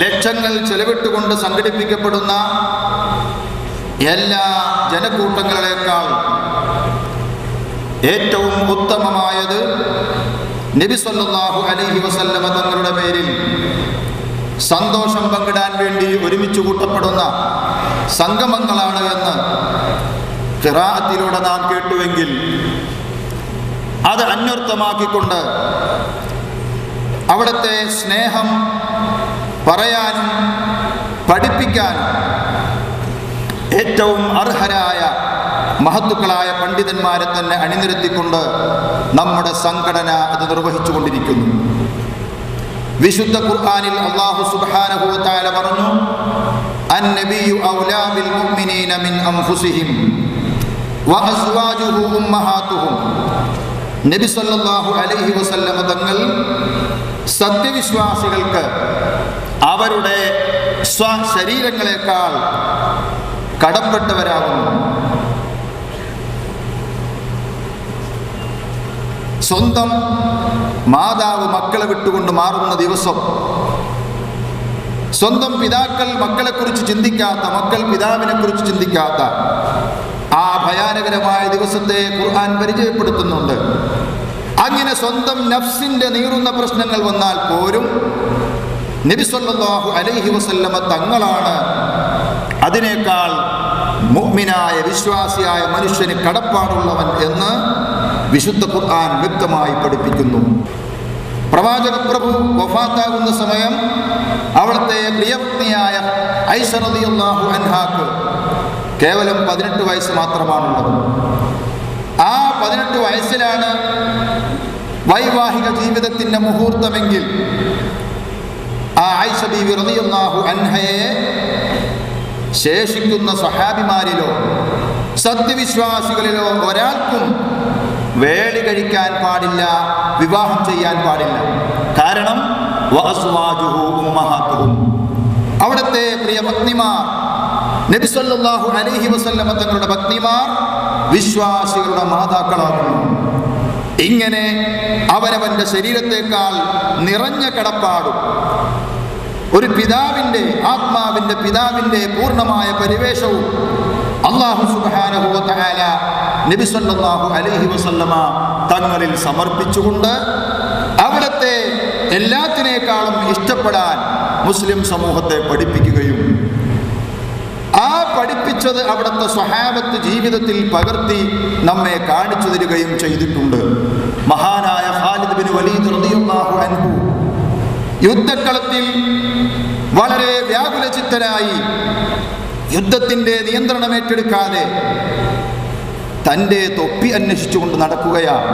ലക്ഷങ്ങൾ ചെലവിട്ടുകൊണ്ട് സംഘടിപ്പിക്കപ്പെടുന്ന എല്ലാ ജനക്കൂട്ടങ്ങളേക്കാൾ ഏറ്റവും ഉത്തമമായത് നബി സല്ലല്ലാഹു അലൈഹി വസല്ലമ തങ്ങളുടെ പേരിൽ സന്തോഷം പങ്കിടാൻ വേണ്ടി ഒരുമിച്ച് കൂട്ടപ്പെടുന്ന സംഗമങ്ങളാണ് എന്ന് ഖിറാഅത്തിലൂടെ നാം കേട്ടുവെങ്കിൽ അത് അന്വർത്ഥമാക്കിക്കൊണ്ട് അവിടുത്തെ സ്നേഹം പറയാനും പഠിപ്പിക്കാനും ഏറ്റവും അർഹരായ മഹത്തുക്കളായ പണ്ഡിതന്മാരെ തന്നെ അണിനിരത്തിക്കൊണ്ട് നമ്മുടെ സംഘടന അത് നിർവഹിച്ചു കൊണ്ടിരിക്കുന്നു. വിശുദ്ധ ഖുർആനിൽ അല്ലാഹു സുബ്ഹാനഹു വ തആല പറഞ്ഞു, അൻ-നബിയ്യു ഔലാ ബിൽ മുഅ്മിനീന മിൻ അൻഫുസിഹിം വ അസ്വാജുഹു ഉമ്മഹാതുഹും. നബി സല്ലല്ലാഹു അലൈഹി വസല്ലമ തങ്ങൾ സത്യവിശ്വാസികൾക്ക് അവരുടെ സ്വശരീരങ്ങളെക്കാൾ കടപ്പെട്ടവരാകുന്നു. സ്വന്തം മാതാവ് മക്കളെ വിട്ടുകൊണ്ട് മാറുന്ന ദിവസം, സ്വന്തം പിതാക്കൾ മക്കളെക്കുറിച്ച് ചിന്തിക്കാത്ത, മക്കൾ പിതാവിനെ കുറിച്ച് ചിന്തിക്കാത്ത ആ ഭയാനകരമായ ദിവസത്തെ ഖുർആൻ പരിചയപ്പെടുത്തുന്നുണ്ട്. അങ്ങനെ സ്വന്തം നഫ്സിന്റെ നീറുന്ന പ്രശ്നങ്ങൾ വന്നാൽ പോലും നബി സല്ലല്ലാഹു അലൈഹി വസല്ലമ തങ്ങളാണ് അതിനേക്കാൾ മുഅ്മിനായ വിശ്വാസിയായ മനുഷ്യന് കടപ്പാടുള്ളവൻ എന്ന് വിശുദ്ധ ഖുർആൻ വ്യക്തമായി പഠിപ്പിക്കുന്നു. പ്രവാചക പ്രഭു വഫാത്താകുന്ന സമയം അവിടുത്തെ പ്രിയപത്നിയായ ഐഷ റളിയല്ലാഹു അൻഹാക്ക് കേവലം 18 വയസ്സ് മാത്രമാണുള്ളത്. ആ 18 വയസ്സിലാണ് വൈവാഹിക ജീവിതത്തിൻ്റെ മുഹൂർത്തമെങ്കിൽ ആ ഐഷ ബീവി റളിയല്ലാഹു അൻഹയെ ശേഷിക്കുന്ന സ്വഹാബിമാരിലോ സത്യവിശ്വാസികളിലോ ഒരാൾക്കും വേളി കഴിക്കാൻ പാടില്ല, വിവാഹം ചെയ്യാൻ പാടില്ല. കാരണം വഅസ്വാജുഹു ഉമ്മഹാതുഹും, അവിടുത്തെ പ്രിയ പത്നിമാർ, നബി സല്ലല്ലാഹു അലൈഹി വസല്ലമ തങ്ങളുടെ പത്നിമാർ വിശ്വാസികളുടെ മാതാക്കളാകുന്നു. ഇങ്ങനെ അവനവന്റെ ശരീരത്തെക്കാൾ നിറഞ്ഞ കടപ്പാടും ഒരു പിതാവിൻ്റെ, ആത്മാവിൻ്റെ പിതാവിൻ്റെ പൂർണ്ണമായ പരിവേഷവും അല്ലാഹു സുബ്ഹാനഹു വ തആല നബി സല്ലല്ലാഹു അലൈഹി വസല്ലമ തങ്ങളിൽ സമർപ്പിച്ചുകൊണ്ട് അവിടുത്തെ എല്ലാത്തിനേക്കാളും ഇഷ്ടപ്പെടാൻ മുസ്ലിം സമൂഹത്തെ പഠിപ്പിക്കുകയും ആ പഠിപ്പിച്ചത് അവിടുത്തെ സ്വഹാബത്ത് ജീവിതത്തിൽ പകർത്തി നമ്മെ കാണിച്ചു തരികയും ചെയ്തിട്ടുണ്ട്. മഹാനായ ഖാലിദ് ബിൻ വലീദ് റളിയല്ലാഹു അൻഹു യുദ്ധക്കളത്തിൽ വളരെ വ്യാകുലചിത്തനായി യുദ്ധത്തിൻ്റെ നിയന്ത്രണം ഏറ്റെടുക്കാതെ തൻ്റെ തൊപ്പി അന്വേഷിച്ചുകൊണ്ട് നടക്കുകയാണ്.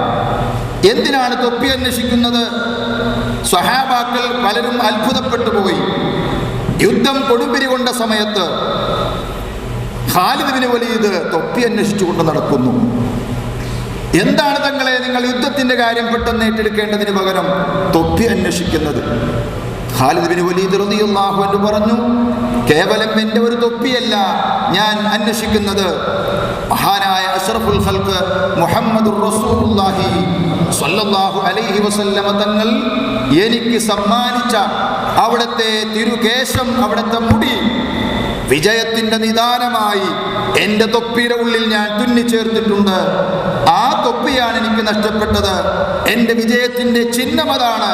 എന്തിനാണ് തൊപ്പി അന്വേഷിക്കുന്നത്? സ്വഹാബാക്കൾ പലരും അത്ഭുതപ്പെട്ടു പോയി. യുദ്ധം കൊടുമ്പിരി കൊണ്ട സമയത്ത് ഖാലിദ് ബിൻ വലീദ് തൊപ്പി അന്വേഷിച്ചുകൊണ്ട് നടക്കുന്നു. എന്താണ് തങ്ങളെ നിങ്ങൾ യുദ്ധത്തിൻ്റെ കാര്യം പെട്ടെന്ന് ഏറ്റെടുക്കേണ്ടതിന് പകരം തൊപ്പി അന്വേഷിക്കുന്നത്? ഖാലിദ് ബിൻ വലീദ് റളിയല്ലാഹു അൻഹു പറഞ്ഞു, കേവലം എൻ്റെ ഒരു തൊപ്പിയല്ല ഞാൻ അന്വേഷിക്കുന്നത്, മഹാനായ അഷ്റഫുൽ ഖൽഖ് മുഹമ്മദുർ റസൂലുള്ളാഹി സ്വല്ലല്ലാഹു അലൈഹി വസല്ലമ തങ്ങൾ എനിക്ക് സമ്മാനിച്ച അവിടുത്തെ തിരുകേശം, അവിടുത്തെ മുടി വിജയത്തിൻ്റെ നിദാനമായി എൻ്റെ തൊപ്പിയുടെ ഉള്ളിൽ ഞാൻ തുന്നിച്ചേർത്തിട്ടുണ്ട്. ആ തൊപ്പിയാണ് എനിക്ക് നഷ്ടപ്പെട്ടത്. എൻ്റെ വിജയത്തിൻ്റെ ചിഹ്നം അതാണ്.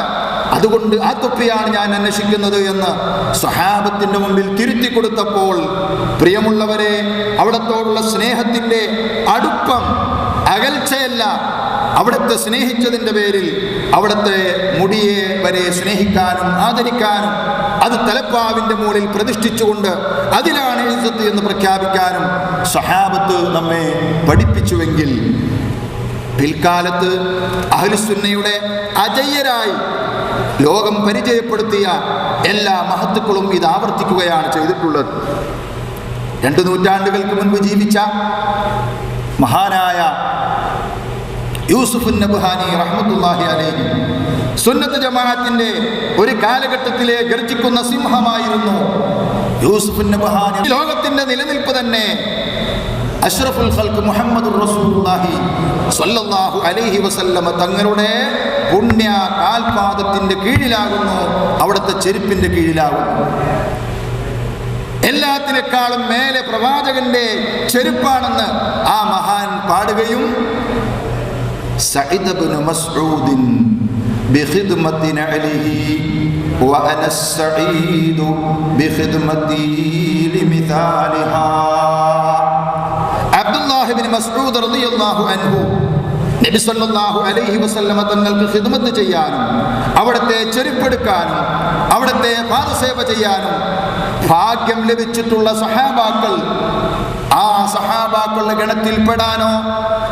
അതുകൊണ്ട് ആ തൊപ്പിയാണ് ഞാൻ അന്വേഷിക്കുന്നത് എന്ന് സ്വഹാബത്തിൻ്റെ മുമ്പിൽ തിരുത്തി കൊടുത്തപ്പോൾ, പ്രിയമുള്ളവരെ, അവിടത്തോടുള്ള സ്നേഹത്തിൻ്റെ അടുപ്പം അകൽച്ചയല്ല, അവിടുത്തെ സ്നേഹിച്ചതിൻ്റെ പേരിൽ അവിടുത്തെ മുടിയെ വരെ സ്നേഹിക്കാനും ആദരിക്കാനും അത് തലപ്പാവിൻ്റെ മുകളിൽ പ്രതിഷ്ഠിച്ചുകൊണ്ട് അതിലാണ് ഇസ്സത്ത് എന്ന് പ്രഖ്യാപിക്കാനും സ്വഹാബത്ത് നമ്മെ പഠിപ്പിച്ചുവെങ്കിൽ, പിൽക്കാലത്ത് അഹ്ലുസുന്നയുടെ അജയ്യരായി ലോകം പരിചയപ്പെടുത്തിയ എല്ലാ മഹത്തുക്കളും ഇത് ആവർത്തിക്കുകയാണ് ചെയ്തിട്ടുള്ളത്. 2 നൂറ്റാണ്ടുകൾക്ക് മുൻപ് ജീവിച്ച മഹാനായ യൂസുഫ് നബ്ഹാനി റഹ്മത്തുള്ളാഹി അലൈഹി സുന്നത്ത് ജമാഅത്തിന്റെ ഒരു കാലഘട്ടത്തിലെ ഗർജിക്കുന്ന സിംഹമായിരുന്നു യൂസുഫ് നബ്ഹാനി. ലോകത്തിന്റെ നിലനിൽപ്പ് തന്നെ അഷ്റഫുൽ ഖൽഖ് മുഹമ്മദുർ റസൂലുള്ളാഹി സ്വല്ലല്ലാഹു അലൈഹി വസല്ലമ തങ്ങളുടെ പുണ്യ കാൽപാദത്തിന്റെ കീഴിലാകുന്നു, അവിടുത്തെ ചെരുപ്പിന്റെ കീഴിലാകുന്നു. എല്ലാത്തിനേക്കാളും മേലെ പ്രവാചകന്റെ ചെരുപ്പാണെന്ന് ആ മഹാൻ പാടുകയും സഈദ് ഇബ്നു മസ്ഊദ് ബിഖിദ്മത്തി നഅലിഹി വഅന അസ്സഈദു ബിഖിദ്മത്തി ലിമിസാലിഹാ. അബ്ദുല്ലാഹ് ഇബ്നു മസ്ഊദ് റളിയല്ലാഹു അൻഹു നബി സല്ലല്ലാഹു അലൈഹി വസല്ലമ തങ്ങൾക്ക് ഖിദ്മത്ത് ചെയ്യാനും അവിടുത്തെ ചെരുപ്പെടുക്കാനും അവിടുത്തെ പാദസേവ ചെയ്യാനും ഭാഗ്യം ലഭിച്ചിട്ടുള്ള സഹാബാക്കൾ, ആ സഹാബാക്കളുടെ ഗണത്തിൽ പെടാനോ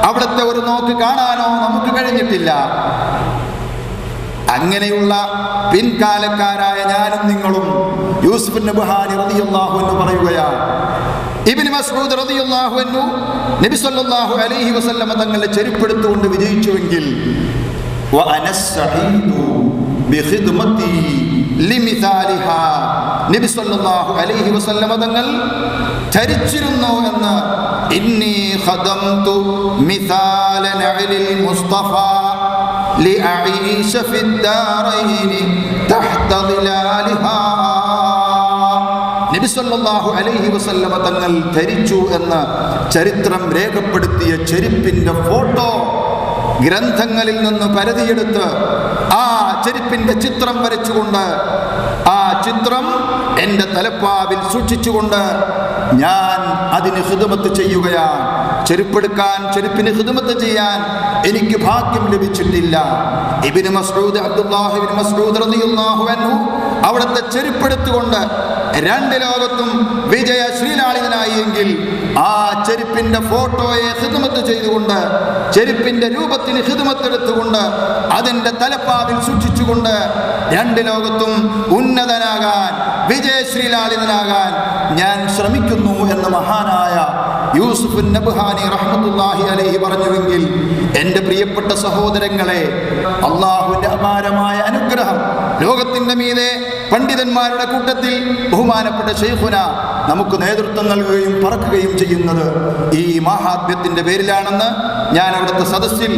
അവിടുത്തെ ഒരു നോക്ക് കാണാനോ നമുക്ക് കഴിഞ്ഞിട്ടില്ല. അങ്ങനെയുള്ള പിൻകാലക്കാരായ ഞാനും നിങ്ങളും യൂസുഫ് നബ്ഹാനി റളിയല്ലാഹു അൻഹു പറയുകയാണ്, ഇബ്നു മസ്ഊദ് റളിയല്ലാഹു അൻഹു നബി സല്ലല്ലാഹു അലൈഹി വസല്ലമ തങ്ങളുടെ ചെരുപ്പെടുത്തുകൊണ്ട് വിജയിച്ചുവെങ്കിൽ വഅന സഈദു ബിഖിദ്മത്തി ലിമിസാലിഹാ, നബി സല്ലല്ലാഹു അലൈഹി വസല്ലമ തങ്ങൾ ധരിച്ചിരുന്നു എന്ന് ഇന്നി ഖദംതു മിസാല നഅലിൽ മുസ്തഫ ലിഅഈശ ഫിദ്ദാറൈനി തഹ്ത ളിലാലിഹാ. നബി സല്ലല്ലാഹു അലൈഹി വസല്ലമ തങ്ങൾ ധരിച്ചു എന്ന് ചരിത്രം രേഖപ്പെടുത്തിയ ചെരുപ്പിന്റെ ഫോട്ടോ ഗ്രന്ഥങ്ങളിൽ നിന്ന് പരതിയെടുത്ത് ആ ചെരുപ്പിന്റെ ചിത്രം വരച്ചുകൊണ്ട് ആ ചിത്രം എൻ്റെ തലപ്പാവിൽ സൂക്ഷിച്ചുകൊണ്ട് ഞാൻ അതിന് ഖിദ്മത്ത് ചെയ്യുകയാണ്. ചെരുപ്പെടുക്കാൻ, ചെരുപ്പിന് ഖിദ്മത്ത് ചെയ്യാൻ എനിക്ക് ഭാഗ്യം ലഭിച്ചിട്ടില്ല. ഇബ്നു മസ്ഊദ്, അബ്ദുല്ലാഹ് ഇബ്നു മസ്ഊദ് റളിയല്ലാഹു അൻഹു അവിടുത്തെ ചെരുപ്പെടുത്തുകൊണ്ട് രണ്ട് ലോകത്തും വിജയശ്രീലാളിതനായി എങ്കിൽ ആ ചെരുപ്പിന്റെ ഫോട്ടോയെ ഖിദ്മത്ത് ചെയ്തുകൊണ്ട്, ചെരുപ്പിന്റെ രൂപത്തിന് ഖിദ്മത്ത് എടുത്തുകൊണ്ട് അതിൻ്റെ തലപ്പാവിൽ സൂക്ഷിച്ചുകൊണ്ട് രണ്ട് ലോകത്തും ഉന്നതനാകാൻ, വിജയശ്രീലാളിതനാകാൻ ഞാൻ ശ്രമിക്കുന്നു എന്ന് മഹാനായ യൂസുഫ് നബ്ഹാനി റഹ്മത്തുള്ളാഹി അലൈഹി പറഞ്ഞുവെങ്കിൽ എൻ്റെ പ്രിയപ്പെട്ട സഹോദരങ്ങളെ, അള്ളാഹുവിൻ്റെ അപാരമായ അനുഗ്രഹം ലോകത്തിൻ്റെ മീതെ പണ്ഡിതന്മാരുടെ കൂട്ടത്തിൽ ബഹുമാനപ്പെട്ട ശൈഖുന നമുക്ക് നേതൃത്വം നൽകുകയും പറക്കുകയും ചെയ്യുന്നത് ഈ മഹാത്മ്യത്തിൻ്റെ പേരിലാണെന്ന് ഞാൻ അവിടുത്തെ സദസ്സിൽ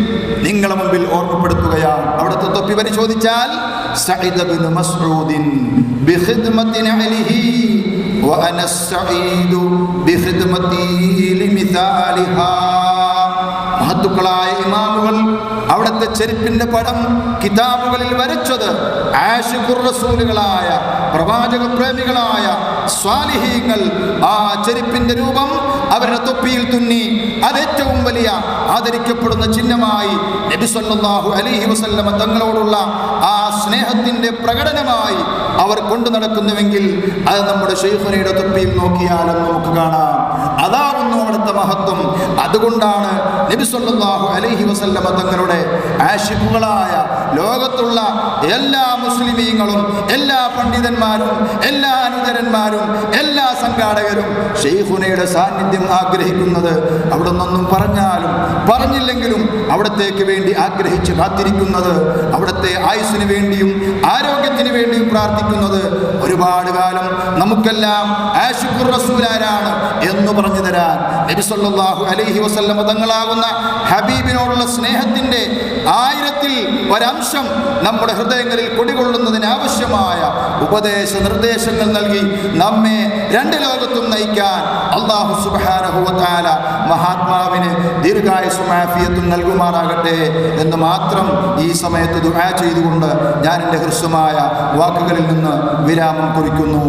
നിങ്ങളുടെ മുമ്പിൽ ഓർമ്മപ്പെടുത്തുകയാണ്. അവിടുത്തെ തൊപ്പി പരിശോധിച്ചാൽ സഈദ് ഇബ്നു മസ്ഊദ് ബിഖിദ്മത്തി നഅലിഹി വഅന അസ്സഈദു ബിഖിദ്മത്തി ലിമിസാലിഹാ. മഹത്തുക്കളായ ഇമാമുകൾ അവിടുത്തെ ചെരുപ്പിന്റെ പടം കിതാബുകളിൽ വരച്ചത് ആശിഖുർ റസൂലുകളായ പ്രവാചക പ്രേമികളായ സ്വാലിഹീങ്ങൾ ആ ചെരുപ്പിന്റെ രൂപം അവരുടെ തൊപ്പിയിൽ തുന്നി അത് ഏറ്റവും വലിയ ആദരിക്കപ്പെടുന്ന ചിഹ്നമായി നബി സല്ലല്ലാഹു അലൈഹി വസല്ലമ തങ്ങളോടുള്ള ആ സ്നേഹത്തിന്റെ പ്രകടനമായി അവർ കൊണ്ടു നടക്കുന്നുവെങ്കിൽ അത് നമ്മുടെ ശൈഖുനയുടെ തൊപ്പിയിൽ നോക്കിയാലും നമുക്ക് കാണാം. അതാകുന്നു അവിടുത്തെ മഹത്വം. അതുകൊണ്ടാണ് നബി സല്ലല്ലാഹു അലൈഹി വസല്ലമ തങ്ങളുടെ ആശിഖുകളായ ലോകത്തുള്ള എല്ലാ മുസ്ലിമീങ്ങളും, എല്ലാ പണ്ഡിതന്മാരും, എല്ലാ അനുചരന്മാരും, എല്ലാ സംഘാടകരും ശൈഖുനയുടെ സാന്നിധ്യം ആഗ്രഹിക്കുന്നത്. അവിടെ നിന്നൊന്നും പറഞ്ഞാലും പറഞ്ഞില്ലെങ്കിലും അവിടത്തേക്ക് വേണ്ടി ആഗ്രഹിച്ച് കാത്തിരിക്കുന്നത്, അവിടുത്തെ ആയുസ്സിന് വേണ്ടിയും ആരോഗ്യത്തിന് വേണ്ടിയും പ്രാർത്ഥിക്കുന്നത്, ഒരുപാട് കാലം നമുക്കെല്ലാം ആശിഖുർ റസൂലാരാണ് എന്ന് പറഞ്ഞു തരാൻ നബി സല്ലല്ലാഹു അലൈഹി വസല്ലമ തങ്ങളാകുന്ന ഹബീബിനോടുള്ള സ്നേഹത്തിന്റെ 1000-ൽ ഒരംശം നമ്മുടെ ഹൃദയങ്ങളിൽ കുടികൊള്ളുന്നതിന് ആവശ്യമായ ഉപദേശ നിർദ്ദേശങ്ങൾ നൽകി നമ്മെ രണ്ട് ലോകത്തും നയിക്കാൻ അല്ലാഹു സുബ്ഹാനഹു വ തആല മഹാത്മാവിന് ദീർഘായുസ്സും ആഫിയത്തും നൽകുമാറാകട്ടെ എന്ന് മാത്രം ഈ സമയത്ത് ദുആ ചെയ്തുകൊണ്ട് ഞാൻ എൻ്റെ ഹ്രസ്വമായ വാക്കുകളിൽ നിന്ന് വിരാമം കുറിക്കുന്നു.